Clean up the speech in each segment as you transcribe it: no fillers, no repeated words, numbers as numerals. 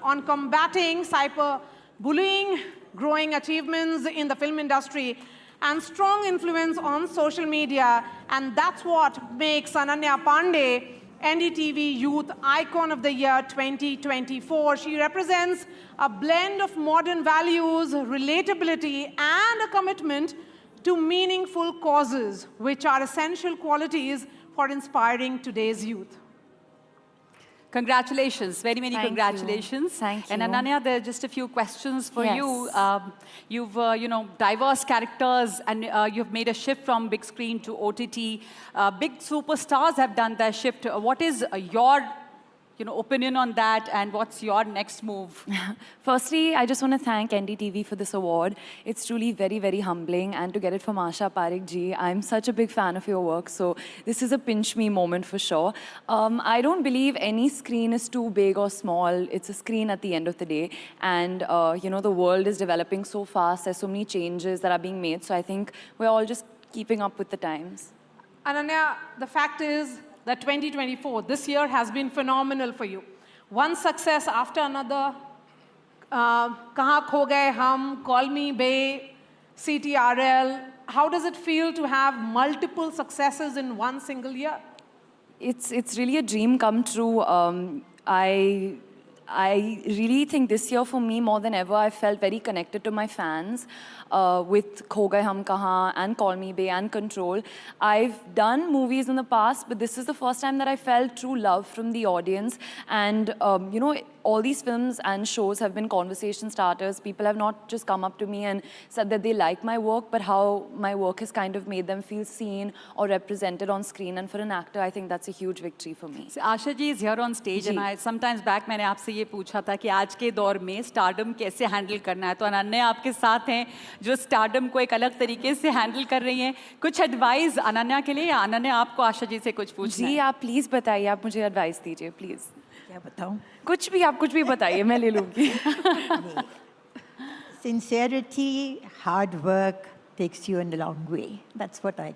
on combating cyberbullying, growing achievements in the film industry, and strong influence on social media. And that's what makes Ananya Pandey NDTV Youth Icon of the Year 2024. She represents a blend of modern values, relatability, and a commitment to meaningful causes, which are essential qualities for inspiring today's youth. Congratulations, very many congratulations. Thank you. And Ananya, there are just a few questions for you. You've, diverse characters, and you've made a shift from big screen to OTT. Big superstars have done their shift. What is your opinion on that, and what's your next move? Firstly, I just want to thank NDTV for this award. It's truly very, very humbling, and to get it from Asha Parekh ji, I'm such a big fan of your work, so this is a pinch me moment for sure. I don't believe any screen is too big or small. It's a screen at the end of the day, and the world is developing so fast. There's so many changes that are being made, so I think we're all just keeping up with the times. Ananya, the fact is that 2024, this year has been phenomenal for you. One success after another. Kahan Kho Gaye Hum, Call Me Bae, CTRL. How does it feel to have multiple successes in one single year? It's really a dream come true. I really think this year for me, more than ever, I felt very connected to my fans with Kho Gaye Hum Kahan and Call Me Bae and Control. I've done movies in the past, but this is the first time that I felt true love from the audience. And, all these films and shows have been conversation starters. People have not just come up to me and said that they like my work, but how my work has kind of made them feel seen or represented on screen. And for an actor, I think that's a huge victory for me. So Asha ji is here on stage, and sometimes back मैंने आपसे ये पूछा था कि आज के दौर में स्टारडम कैसे हैंडल करना है, तो अनन्या आपके साथ हैं जो स्टारडम को एक अलग तरीके से हैंडल कर रही हैं. कुछ एडवाइस अनन्या के लिए, या अनन्या आपको आशा जी से कुछ पूछना है? जी, आप प्लीज़ बताइए, आप मुझे एडवाइस दीजिए प्लीज़. क्या बताऊं? कुछ भी, आप कुछ भी बताइए, मैं ले लूँगी. Sincerity, hard work takes you in the long way. That's what I...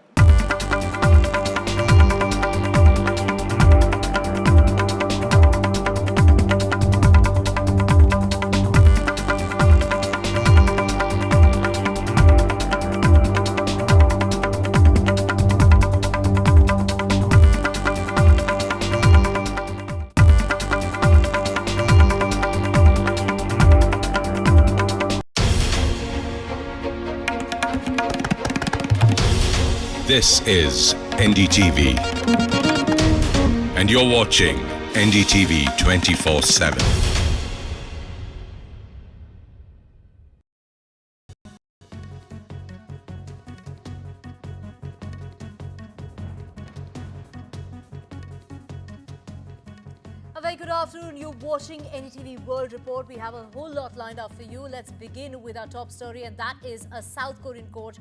This is NDTV, and you're watching NDTV 24/7. A very good afternoon. You're watching NDTV World Report. We have a whole lot lined up for you. Let's begin with our top story, and that is a South Korean court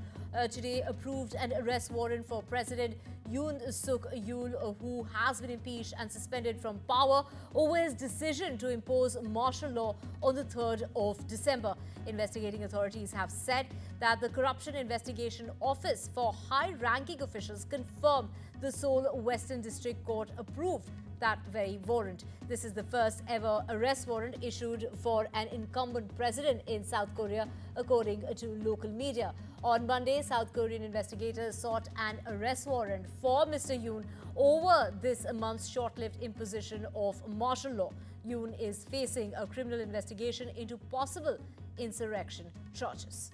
today approved an arrest warrant for President Yoon Suk-yeol, who has been impeached and suspended from power over his decision to impose martial law on the 3rd of December. Investigating authorities have said that the Corruption Investigation Office for high-ranking officials confirmed the Seoul Western District Court approved that very warrant. This is the first ever arrest warrant issued for an incumbent president in South Korea, according to local media. On Monday, South Korean investigators sought an arrest warrant for Mr. Yoon over this month's short-lived imposition of martial law. Yoon is facing a criminal investigation into possible insurrection charges.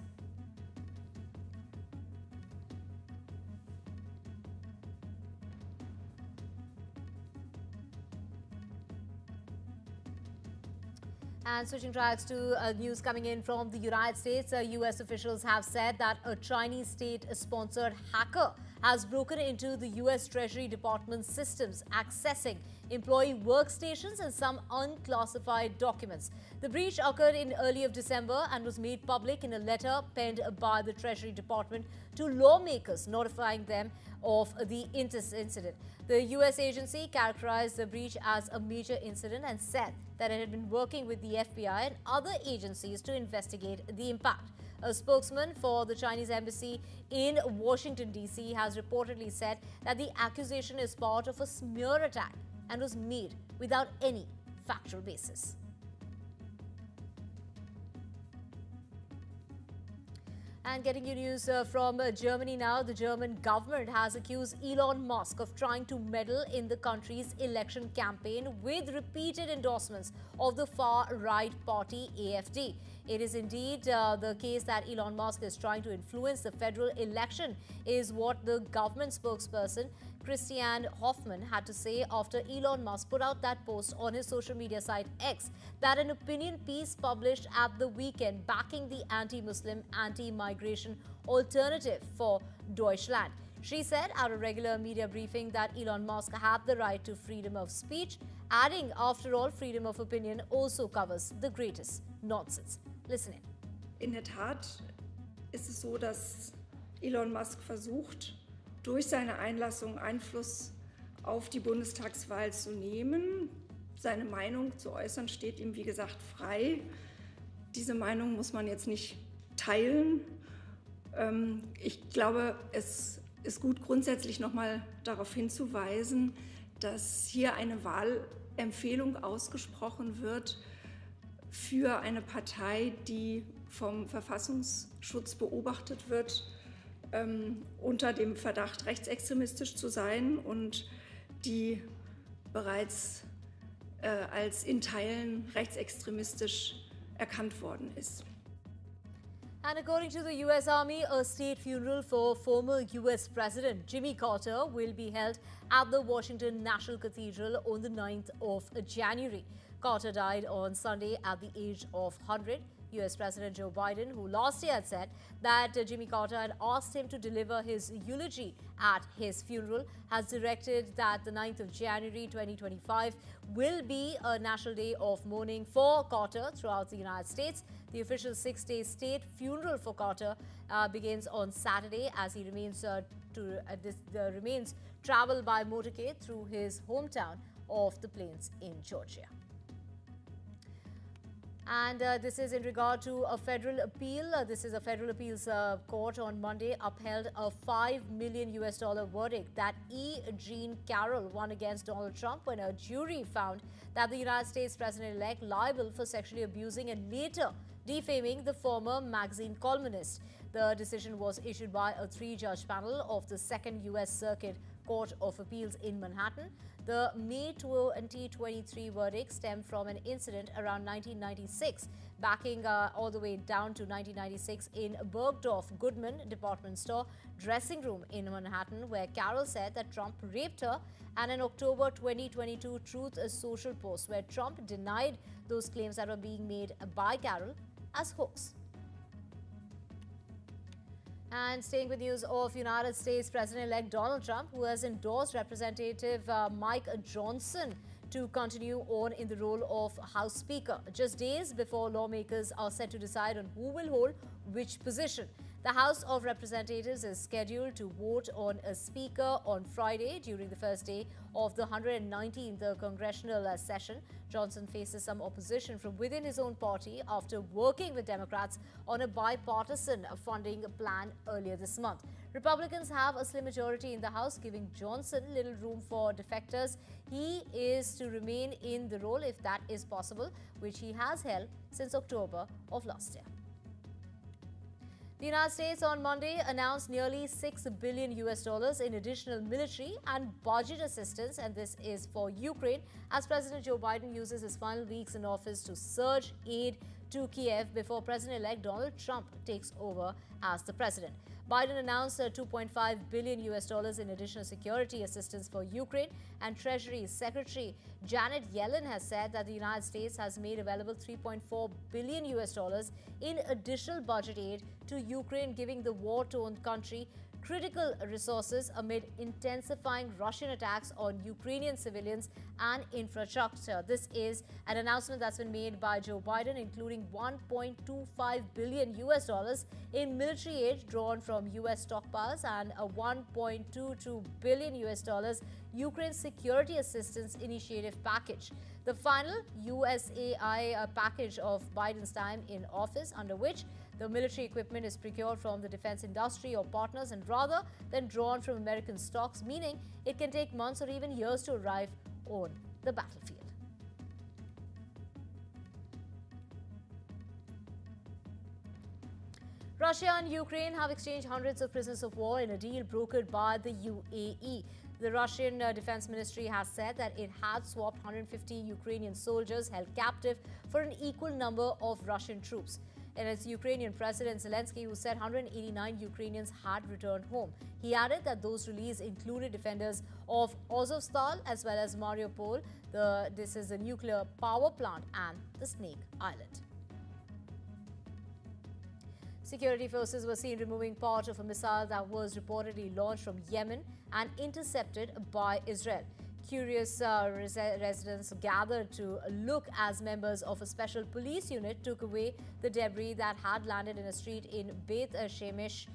And switching tracks to news coming in from the United States, U.S. officials have said that a Chinese state-sponsored hacker has broken into the U.S. Treasury Department's systems, accessing employee workstations and some unclassified documents. The breach occurred in early of December and was made public in a letter penned by the Treasury Department to lawmakers, notifying them of the incident. The U.S. agency characterized the breach as a major incident and said that it had been working with the FBI and other agencies to investigate the impact. A spokesman for the Chinese embassy in Washington, D.C. has reportedly said that the accusation is part of a smear attack and was made without any factual basis. And getting you news from Germany now, the German government has accused Elon Musk of trying to meddle in the country's election campaign with repeated endorsements of the far-right party AfD. It is indeed the case that Elon Musk is trying to influence the federal election, is what the government spokesperson Christian Hoffman had to say after Elon Musk put out that post on his social media site X that an opinion piece published at the weekend backing the anti-Muslim, anti-migration alternative for Deutschland. She said at a regular media briefing that Elon Musk had the right to freedom of speech, adding, after all, freedom of opinion also covers the greatest nonsense. Listen in. In der Tat ist es so, dass Elon Musk versucht, durch seine Einlassung Einfluss auf die Bundestagswahl zu nehmen. Seine Meinung zu äußern steht ihm, wie gesagt, frei. Diese Meinung muss man jetzt nicht teilen. Ich glaube, es ist gut, grundsätzlich noch mal darauf hinzuweisen, dass hier eine Wahlempfehlung ausgesprochen wird für eine Partei, die vom Verfassungsschutz beobachtet wird, unter dem Verdacht, rechtsextremistisch zu sein und die bereits als in Teilen rechtsextremistisch erkannt worden ist. And according to the US Army, a state funeral for former US President Jimmy Carter will be held at the Washington National Cathedral on the 9th of January. Carter died on Sunday at the age of 100. US President Joe Biden, who last year had said that Jimmy Carter had asked him to deliver his eulogy at his funeral, has directed that the 9th of January 2025 will be a national day of mourning for Carter throughout the United States. The official 6-day state funeral for Carter begins on Saturday as he remains remains travel by motorcade through his hometown of the Plains in Georgia. And this is in regard to a federal appeal. This is a federal appeals court on Monday upheld a $5 million verdict that E. Jean Carroll won against Donald Trump when a jury found that the United States president-elect liable for sexually abusing and later defaming the former magazine columnist. The decision was issued by a 3-judge panel of the 2nd U.S. Circuit Court of Appeals in Manhattan. The May 2023 verdict stemmed from an incident around 1996, backing all the way down to 1996 in Bergdorf Goodman department store dressing room in Manhattan, where Carroll said that Trump raped her, and an October 2022 Truth Social post where Trump denied those claims that were being made by Carroll as hoax. And staying with news of United States President-elect Donald Trump, who has endorsed Representative Mike Johnson to continue on in the role of House Speaker, just days before lawmakers are set to decide on who will hold which position. The House of Representatives is scheduled to vote on a speaker on Friday during the first day of the 119th congressional session. Johnson faces some opposition from within his own party after working with Democrats on a bipartisan funding plan earlier this month. Republicans have a slim majority in the House, giving Johnson little room for defectors. He is to remain in the role if that is possible, which he has held since October of last year. The United States on Monday announced nearly $6 billion in additional military and budget assistance, and this is for Ukraine, as President Joe Biden uses his final weeks in office to surge aid to Kiev before President-elect Donald Trump takes over as the president. Biden announced $2.5 billion in additional security assistance for Ukraine, and Treasury Secretary Janet Yellen has said that the United States has made available $3.4 billion in additional budget aid to Ukraine, giving the war-torn country critical resources amid intensifying Russian attacks on Ukrainian civilians and infrastructure. This is an announcement that's been made by Joe Biden, including $1.25 billion in military aid drawn from U.S. stockpiles and a $1.22 billion Ukraine Security Assistance Initiative package. The final USAI package of Biden's time in office, under which the military equipment is procured from the defense industry or partners and rather than drawn from American stocks, meaning it can take months or even years to arrive on the battlefield. Russia and Ukraine have exchanged hundreds of prisoners of war in a deal brokered by the UAE. The Russian Defense Ministry has said that it had swapped 150 Ukrainian soldiers held captive for an equal number of Russian troops. And it's Ukrainian President Zelensky who said 189 Ukrainians had returned home. He added that those released included defenders of Azovstal as well as Mariupol. This is a nuclear power plant and the Snake Island. Security forces were seen removing part of a missile that was reportedly launched from Yemen and intercepted by Israel. Curious residents gathered to look as members of a special police unit took away the debris that had landed in a street in Beit Shemesh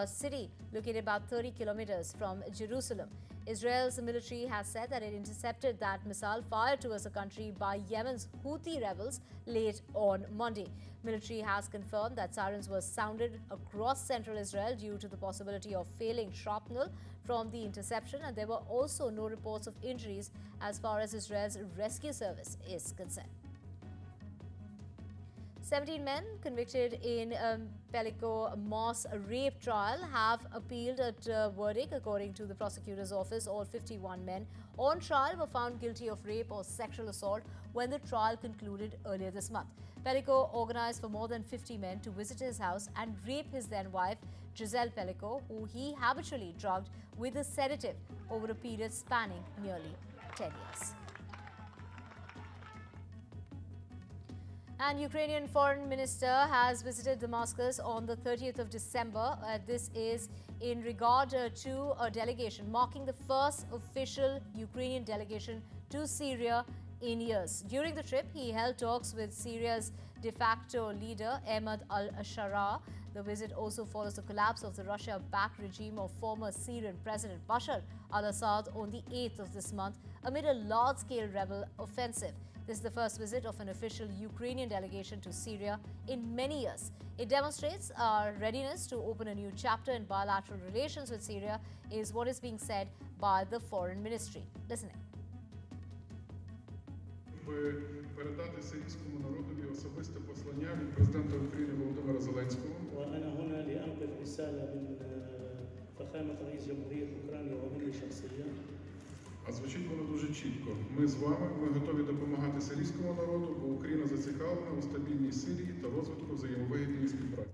city, located about 30 kilometers from Jerusalem. Israel's military has said that it intercepted that missile fired towards the country by Yemen's Houthi rebels late on Monday. Military has confirmed that sirens were sounded across central Israel due to the possibility of failing shrapnel from the interception, and there were also no reports of injuries as far as Israel's rescue service is concerned. 17 men convicted in Pelico mass rape trial have appealed a verdict. According to the prosecutor's office, all 51 men on trial were found guilty of rape or sexual assault when the trial concluded earlier this month. Pelico organized for more than 50 men to visit his house and rape his then-wife, Giselle Pelico, who he habitually drugged with a sedative over a period spanning nearly 10 years. And Ukrainian foreign minister has visited Damascus on the 30th of December. This is in regard to a delegation marking the first official Ukrainian delegation to Syria in years. During the trip, he held talks with Syria's de facto leader, Ahmad al-Sharaa. The visit also follows the collapse of the Russia-backed regime of former Syrian President Bashar al-Assad on the 8th of this month amid a large-scale rebel offensive. This is the first visit of an official Ukrainian delegation to Syria in many years. It demonstrates our readiness to open a new chapter in bilateral relations with Syria, is what is being said by the foreign ministry. Listening. Передати сирійському народові особисте послання від президента України Володимира Зеленського. وأنا هنا لأنقل رسالة من فخامة رئيس جمهورية أوكرانيا ومني شخصيا. А звучить воно дуже чітко. Ми з вами, ми готові допомагати сирійському народу, бо Україна зацікавлена у стабільній Сирії та розвитку взаємовигідної співпраці.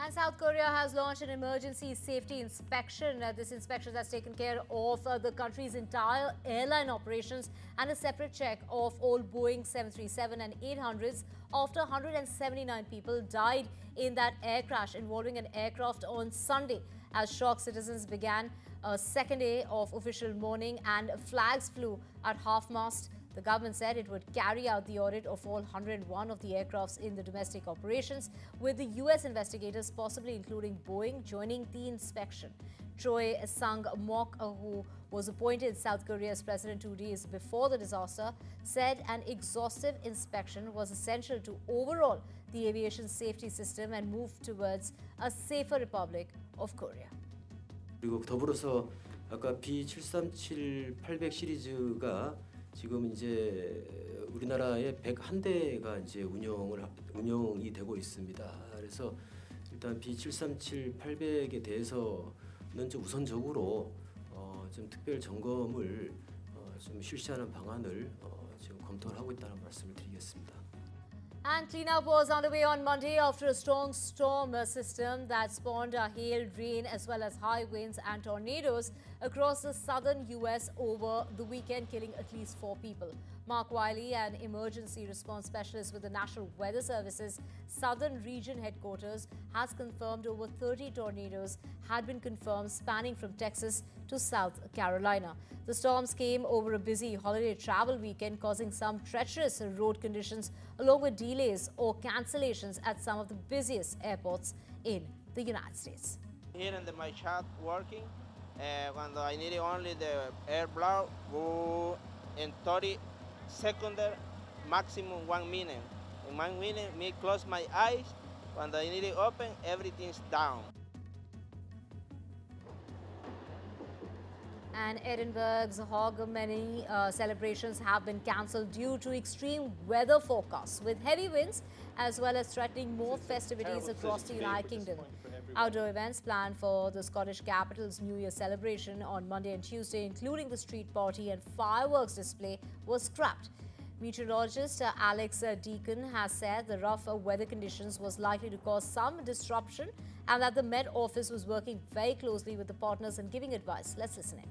And South Korea has launched an emergency safety inspection. This inspection has taken care of the country's entire airline operations and a separate check of all Boeing 737 and 800s after 179 people died in that air crash involving an aircraft on Sunday. As shocked citizens began a second day of official mourning and flags flew at half-mast. The government said it would carry out the audit of all 101 of the aircrafts in the domestic operations, with the US investigators possibly including Boeing joining the inspection. Choi Sang-mok, who was appointed South Korea's president 2 days before the disaster, said an exhaustive inspection was essential to overhaul the aviation safety system and move towards a safer Republic of Korea. 그리고 더불어서 아까 B737-800 시리즈가 지금 이제 우리나라에 101대가 이제 운영이 되고 있습니다. 그래서 일단 B737-800에 대해서는 좀 우선적으로 좀 특별 점검을 좀 실시하는 방안을 지금 검토를 하고 있다는 말씀을 드리겠습니다. And cleanup was underway on Monday after a strong storm system that spawned hail, rain, as well as high winds and tornadoes across the southern U.S. over the weekend, killing at least 4 people. Mark Wiley, an emergency response specialist with the National Weather Service's Southern Region headquarters, has confirmed over 30 tornadoes had been confirmed spanning from Texas to South Carolina. The storms came over a busy holiday travel weekend, causing some treacherous road conditions along with delays or cancellations at some of the busiest airports in the United States. Here in my shop working, when I needed only the air blow, go in 30 seconds, maximum 1 minute. In 1 minute, me close my eyes. When I need it open, everything's down. And Edinburgh's Hogmanay celebrations have been cancelled due to extreme weather forecasts, with heavy winds as well as threatening more festivities across the United Kingdom. Outdoor events planned for the Scottish capital's New Year celebration on Monday and Tuesday, including the street party and fireworks display, was scrapped. Meteorologist Alex Deacon has said the rough weather conditions was likely to cause some disruption and that the Met Office was working very closely with the partners and giving advice. Let's listen in.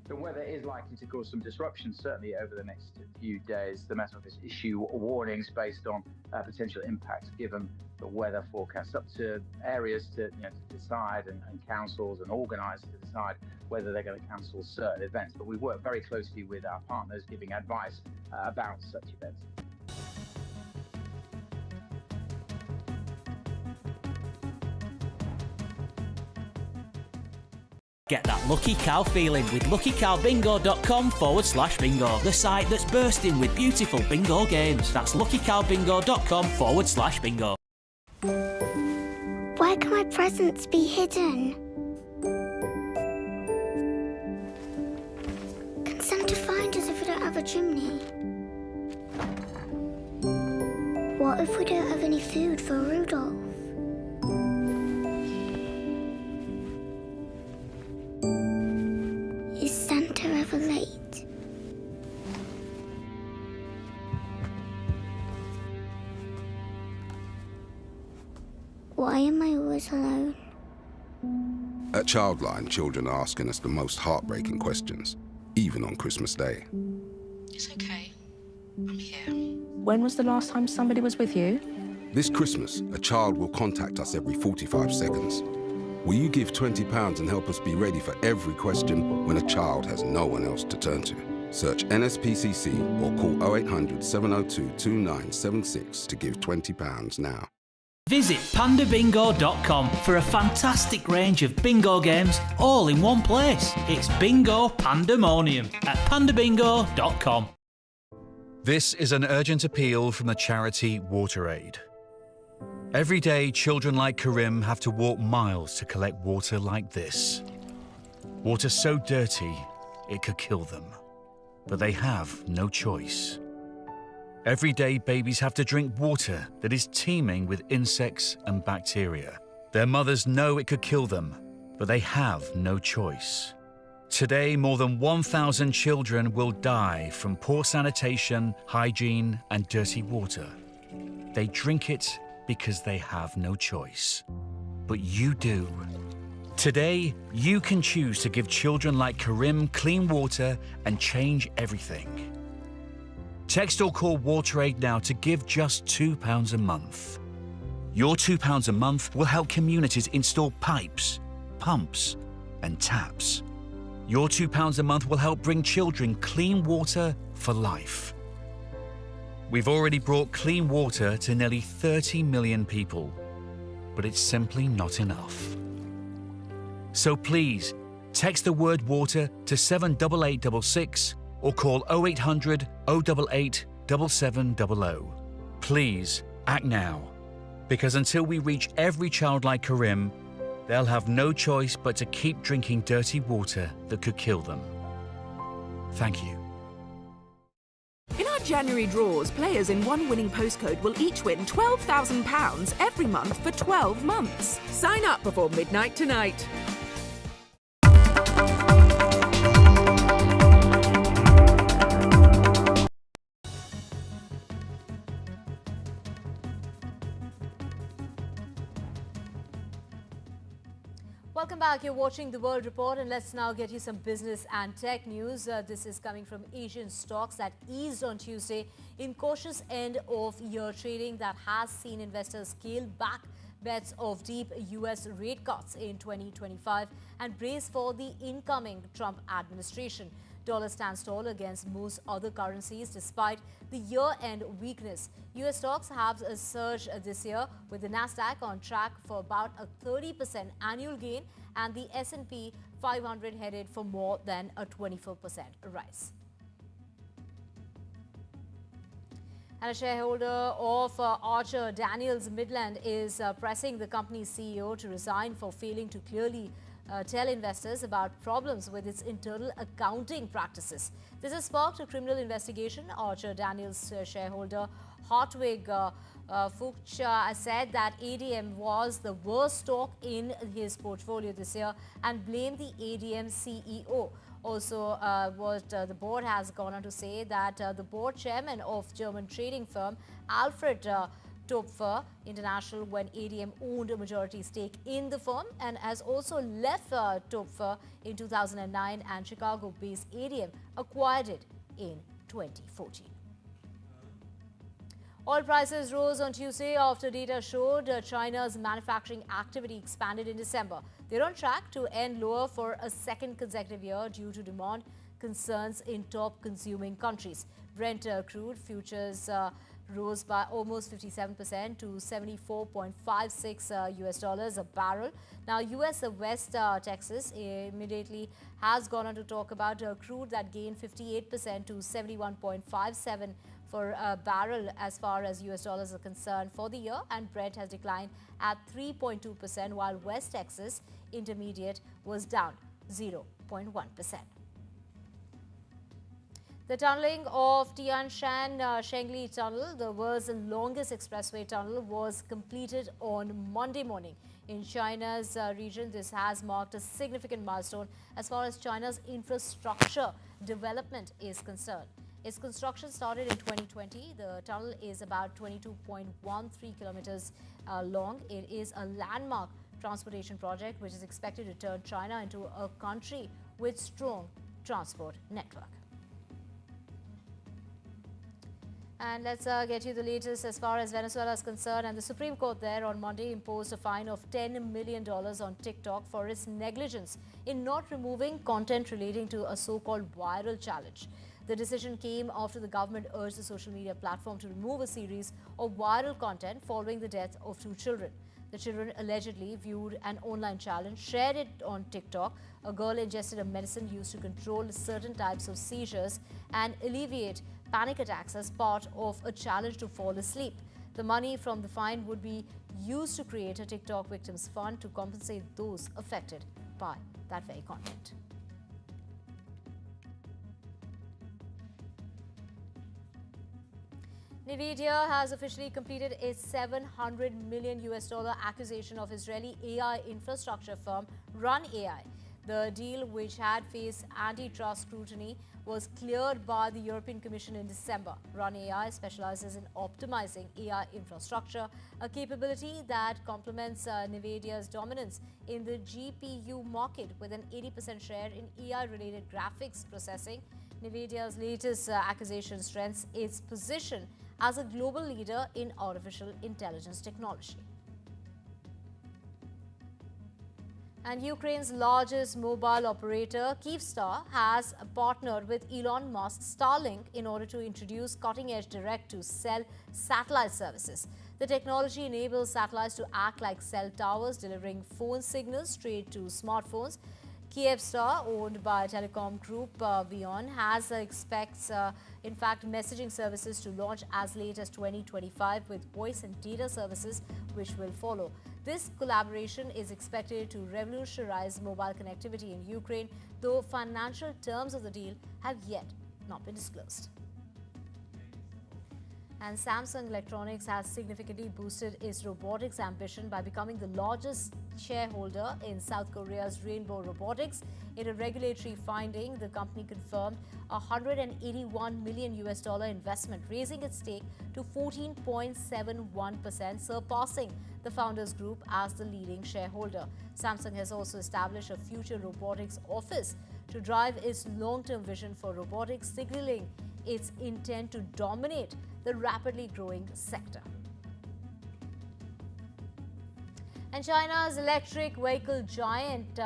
The weather is likely to cause some disruption, certainly over the next few days. The Met Office issue warnings based on potential impacts given the weather forecast, up to areas to decide and councils and organisers to decide whether they're going to cancel certain events. But we work very closely with our partners giving advice about such events. Get that lucky cow feeling with luckycowbingo.com/bingo, the site that's bursting with beautiful bingo games. That's luckycowbingo.com/bingo. Where can my presents be hidden? Can Santa find us if we don't have a chimney? What if we don't have any food for Rudolph? Is Santa ever late? Why am I always alone? At Childline, children are asking us the most heartbreaking questions, even on Christmas Day. It's okay. I'm here. When was the last time somebody was with you? This Christmas, a child will contact us every 45 seconds. Will you give £20 and help us be ready for every question when a child has no one else to turn to? Search NSPCC or call 0800 702 2976 to give £20 now. Visit pandabingo.com for a fantastic range of bingo games all in one place. It's bingo pandemonium at pandabingo.com. This is an urgent appeal from the charity WaterAid. Every day, children like Karim have to walk miles to collect water like this. Water so dirty, it could kill them. But they have no choice. Every day, babies have to drink water that is teeming with insects and bacteria. Their mothers know it could kill them, but they have no choice. Today, more than 1,000 children will die from poor sanitation, hygiene, and dirty water. They drink it because they have no choice. But you do. Today, you can choose to give children like Karim clean water and change everything. Text or call WaterAid now to give just £2 a month. Your £2 a month will help communities install pipes, pumps, and taps. Your £2 a month will help bring children clean water for life. We've already brought clean water to nearly 30 million people, but it's simply not enough. So please, text the word water to 78866 or call 0800 088 7700. Please, act now, because until we reach every child like Karim, they'll have no choice but to keep drinking dirty water that could kill them. Thank you. In our January draws, players in one winning postcode will each win £12,000 every month for 12 months. Sign up before midnight tonight. Welcome back. You're watching The World Report, and let's now get you some business and tech news. This is coming from Asian stocks that eased on Tuesday in cautious end-of-year trading that has seen investors scale back bets of deep US rate cuts in 2025 and brace for the incoming Trump administration. Dollar stands tall against most other currencies despite the year-end weakness. US stocks have surged this year, with the Nasdaq on track for about a 30% annual gain and the S&P 500 headed for more than a 24% rise. And a shareholder of Archer Daniels Midland is pressing the company's CEO to resign for failing to clearly tell investors about problems with its internal accounting practices. This has sparked a criminal investigation. Archer Daniels shareholder Hartwig Fuchs said that ADM was the worst stock in his portfolio this year and blamed the ADM CEO. Also, the board has gone on to say that the board chairman of German trading firm Alfred Topfer International, when ADM owned a majority stake in the firm, and has also left Topfer in 2009, and Chicago-based ADM acquired it in 2014. Oil prices rose on Tuesday after data showed China's manufacturing activity expanded in December. They're on track to end lower for a second consecutive year due to demand concerns in top consuming countries. Brent crude futures rose by almost 57% to $74.56 US a barrel. Now, US West Texas immediately has gone on to talk about crude that gained 58% to 71.57 for a barrel as far as US dollars are concerned for the year, and Brent has declined at 3.2%, while West Texas Intermediate was down 0.1%. The tunneling of Tian Shan Shengli Tunnel, the world's longest expressway tunnel, was completed on Monday morning. In China's region, this has marked a significant milestone as far as China's infrastructure development is concerned. Its construction started in 2020. The tunnel is about 22.13 kilometers long. It is a landmark transportation project which is expected to turn China into a country with strong transport network. And let's get you the latest as far as Venezuela is concerned. And the Supreme Court there on Monday imposed a fine of $10 million on TikTok for its negligence in not removing content relating to a so-called viral challenge. The decision came after the government urged the social media platform to remove a series of viral content following the death of 2 children. The children allegedly viewed an online challenge, shared it on TikTok. A girl ingested a medicine used to control certain types of seizures and alleviate panic attacks as part of a challenge to fall asleep. The money from the fine would be used to create a TikTok victims fund to compensate those affected by that very content. NVIDIA has officially completed its $700 million acquisition of Israeli AI infrastructure firm Run AI. The deal, which had faced antitrust scrutiny, was cleared by the European Commission in December. Run AI specializes in optimizing AI infrastructure, a capability that complements NVIDIA's dominance in the GPU market with an 80% share in AI-related graphics processing. NVIDIA's latest acquisition strengthens its position as a global leader in artificial intelligence technology. And Ukraine's largest mobile operator, Kyivstar, has partnered with Elon Musk's Starlink in order to introduce cutting-edge direct-to-cell satellite services. The technology enables satellites to act like cell towers, delivering phone signals straight to smartphones. Kyivstar, owned by telecom group Yoon, expects, in fact, messaging services to launch as late as 2025, with voice and data services which will follow. This collaboration is expected to revolutionize mobile connectivity in Ukraine, though financial terms of the deal have yet not been disclosed. And Samsung Electronics has significantly boosted its robotics ambition by becoming the largest shareholder in South Korea's Rainbow Robotics. In a regulatory finding, the company confirmed a $181 million investment, raising its stake to 14.71%, surpassing the Founders Group as the leading shareholder. Samsung has also established a future robotics office to drive its long-term vision for robotics, signaling its intent to dominate the rapidly growing sector. And China's electric vehicle giant,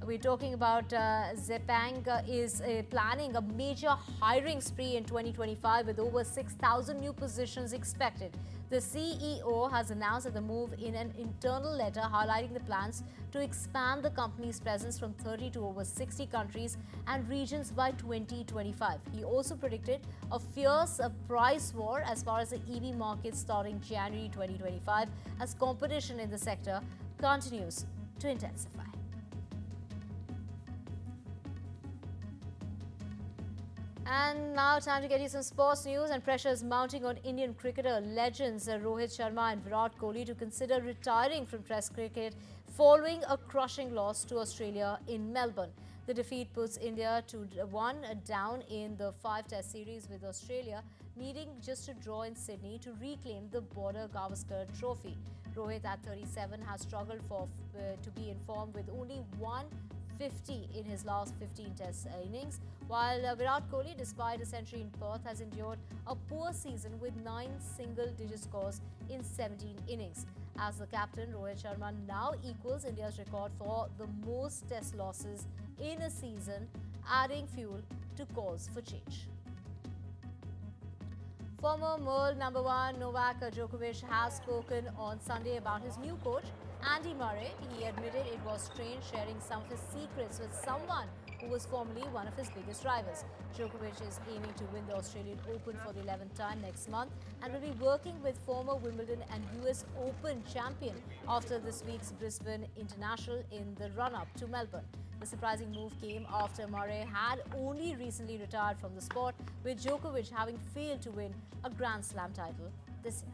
we're talking about Zepang, is planning a major hiring spree in 2025 with over 6,000 new positions expected. The CEO has announced the move in an internal letter highlighting the plans to expand the company's presence from 30 to over 60 countries and regions by 2025. He also predicted a fierce price war as far as the EV market starting January 2025 as competition in the sector continues to intensify. And now time to get you some sports news, and pressure is mounting on Indian cricketer legends Rohit Sharma and Virat Kohli to consider retiring from Test cricket following a crushing loss to Australia in Melbourne. The defeat puts India 2-1 down in the 5-test series with Australia, needing just a draw in Sydney to reclaim the Border Gavaskar trophy. Rohit at 37 has struggled to be in form with only 150 in his last 15 test innings, while Virat Kohli, despite a century in Perth, has endured a poor season with 9 single-digit scores in 17 innings. As the captain, Rohit Sharma now equals India's record for the most test losses in a season, adding fuel to calls for change. Former world number 1 Novak Djokovic has spoken on Sunday about his new coach, Andy Murray. He admitted it was strange sharing some of his secrets with someone who was formerly one of his biggest rivals. Djokovic is aiming to win the Australian Open for the 11th time next month and will be working with former Wimbledon and US Open champion after this week's Brisbane International in the run-up to Melbourne. The surprising move came after Murray had only recently retired from the sport, with Djokovic having failed to win a Grand Slam title this year.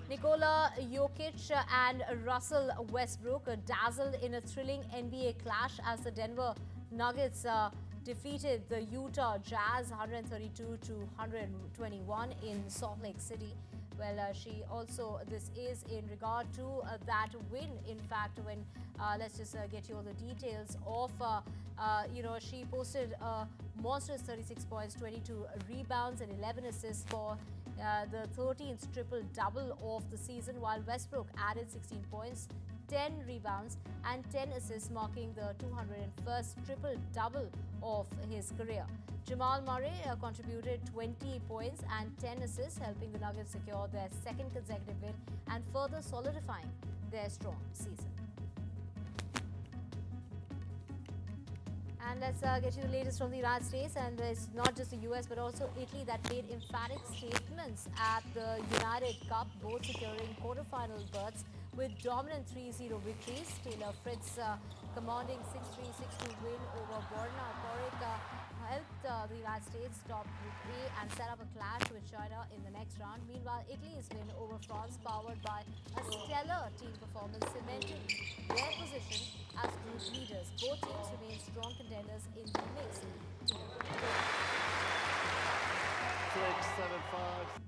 Nikola Jokic and Russell Westbrook dazzled in a thrilling NBA clash as the Denver Nuggets defeated the Utah Jazz 132-121 in Salt Lake City. Well, this is in regard to that win. In fact, when let's just get you all the details of, she posted a monstrous 36 points, 22 rebounds and 11 assists for the 13th triple-double of the season, while Westbrook added 16 points, 10 rebounds and 10 assists, marking the 201st triple-double of his career. Jamal Murray contributed 20 points and 10 assists, helping the Nuggets secure their second consecutive win and further solidifying their strong season. And let's get you the latest from the United States, and it's not just the US but also Italy that made emphatic statements at the United Cup, both securing quarterfinal berths with dominant 3-0 victories. Taylor Fritz commanding 6-3, 6-2 win over Borna Koric helped the United States top Group A and set up a clash with China in the next round. Meanwhile, Italy's win over France, powered by a stellar team performance, cemented their position as group leaders. Both teams remain strong contenders in the mix. 6-7-5.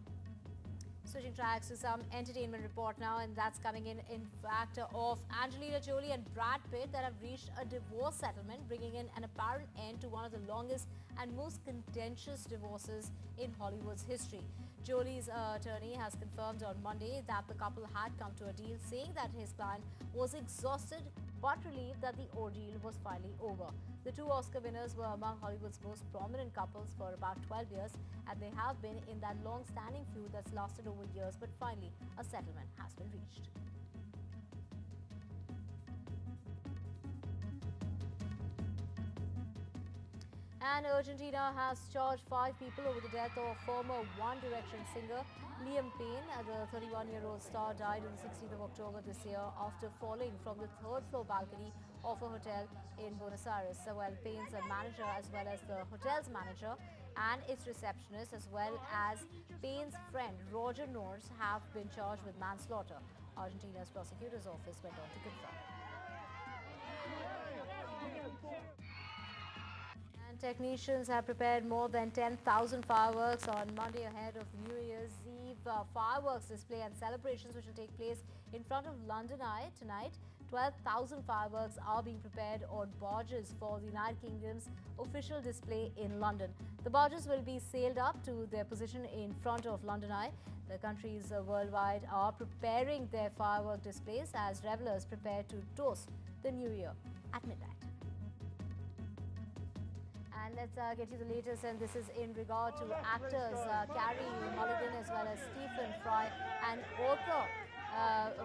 Switching tracks to some entertainment report now, and that's coming in fact of Angelina Jolie and Brad Pitt that have reached a divorce settlement, bringing in an apparent end to one of the longest and most contentious divorces in Hollywood's history. Jolie's attorney has confirmed on Monday that the couple had come to a deal, saying that his client was exhausted but relieved that the ordeal was finally over. The two Oscar winners were among Hollywood's most prominent couples for about 12 years, and they have been in that long-standing feud that's lasted over years, but finally a settlement has been reached. And Argentina has charged 5 people over the death of former One Direction singer Liam Payne. The 31-year-old star died on the 16th of October this year after falling from the 3rd floor balcony of a hotel in Buenos Aires. Well, Payne's manager, as well as the hotel's manager and its receptionist, as well as Payne's friend Roger Norris, have been charged with manslaughter. Argentina's prosecutor's office went on to confirm. And technicians have prepared more than 10,000 fireworks on Monday ahead of New Year's Eve fireworks display and celebrations, which will take place in front of London Eye tonight. 12,000 fireworks are being prepared on barges for the United Kingdom's official display in London. The barges will be sailed up to their position in front of London Eye. The countries worldwide are preparing their firework displays as revelers prepare to toast the New Year at midnight. And let's get you the latest, and this is in regard to actors Carey Mulligan as well as Stephen Fry and author.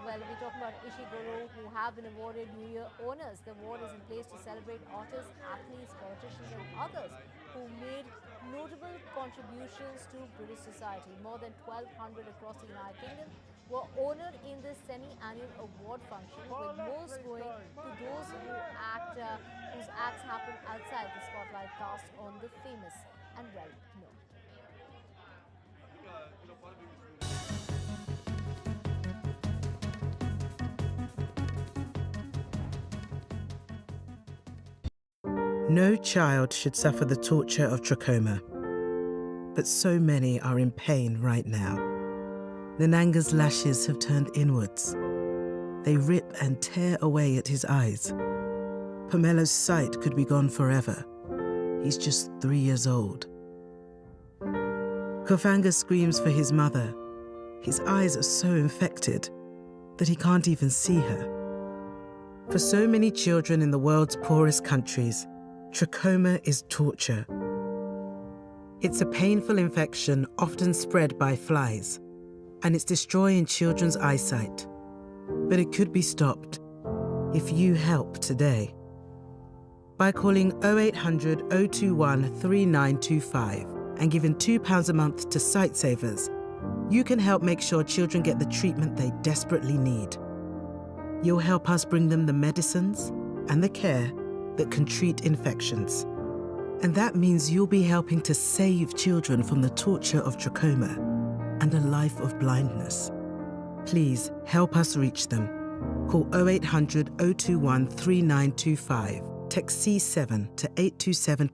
We're talking about Ishiguro, who have been awarded New Year honors. The award is in place to celebrate artists, athletes, politicians and others who made notable contributions to British society. More than 1,200 across the United Kingdom were honoured in this semi-annual award function, with most going to those whose acts happen outside the spotlight cast on the famous and well-known. No child should suffer the torture of trachoma, but so many are in pain right now. Nananga's lashes have turned inwards. They rip and tear away at his eyes. Pamelo's sight could be gone forever. He's just 3 years old. Kofanga screams for his mother. His eyes are so infected that he can't even see her. For so many children in the world's poorest countries, trachoma is torture. It's a painful infection often spread by flies, and it's destroying children's eyesight. But it could be stopped if you help today. By calling 0800 021 3925 and giving £2 a month to Sightsavers, you can help make sure children get the treatment they desperately need. You'll help us bring them the medicines and the care that can treat infections. And that means you'll be helping to save children from the torture of trachoma and a life of blindness. Please help us reach them. Call 0800 021 3925. Text C7 to 8272.